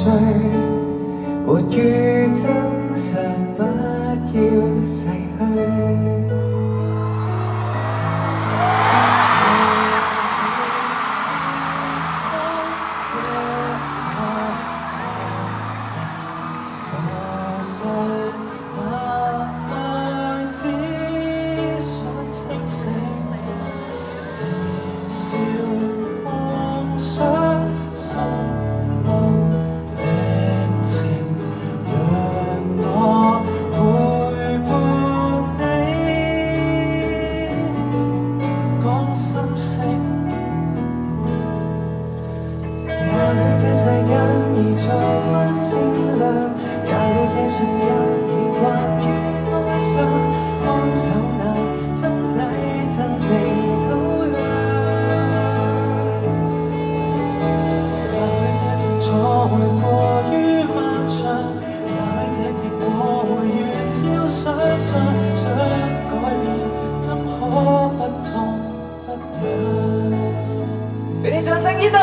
醉，活於真實，不要逝去。這世間已再不善良，也許這瞬間已慣於哀傷，看守那身體真正土壤。也許這痛楚會過於漫長，也許這結果會遠超想像，想改變怎可不痛不癢？俾啲掌聲，伊頓！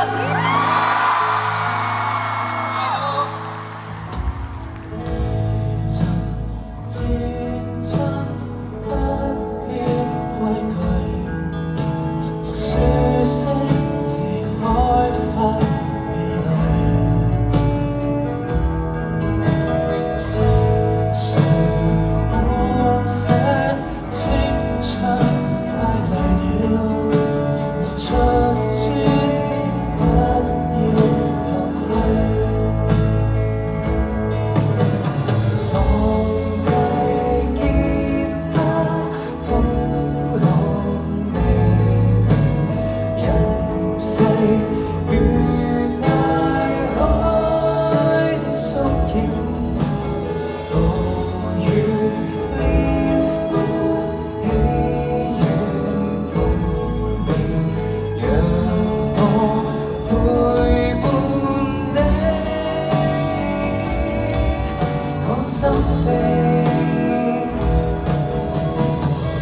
心聲，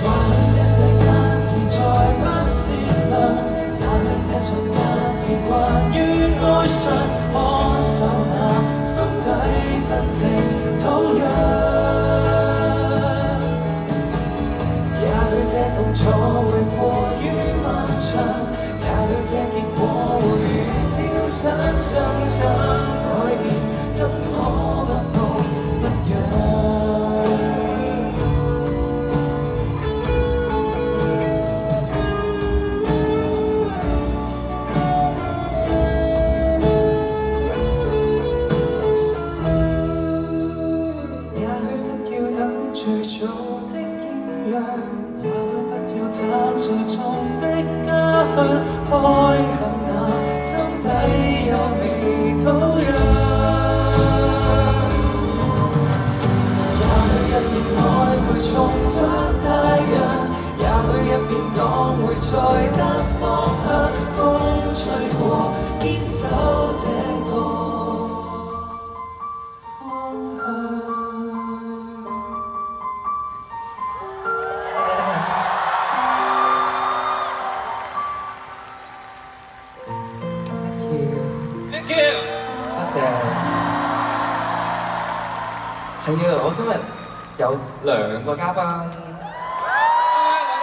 或許這世間已再不善良，也許這瞬間已慣於哀傷，看守那心底真正土壤。也許這痛楚會過於漫長，也許這結果會遠超想像，想改變怎可不痛？也許不要等最早的見陽，也許不要找最終的家鄉，開墾那心底有味土壤。一片海會重返太陽，也許一片港會再得方向，風吹過，堅守這個方向。Thank you，多謝。係啊，我今日有2個嘉賓。大家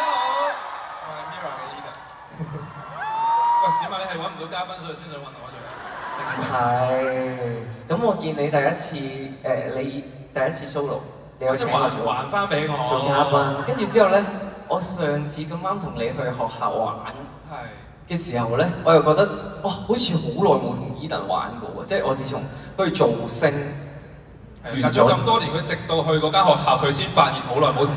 好，我係 Mirror 嘅 Eden。喂，點解你係揾唔到嘉賓，所以先想揾我上嚟？係，咁我見你第一次 solo， 你有請我還翻俾我做嘉賓，跟住之後咧，我上次咁啱同你去學校玩嘅時候咧，我又覺得哇，好似好耐冇同 Eden 玩過喎，即係我自從去造星。隔咗咁多年，佢直到去嗰間學校，佢先發現好耐冇同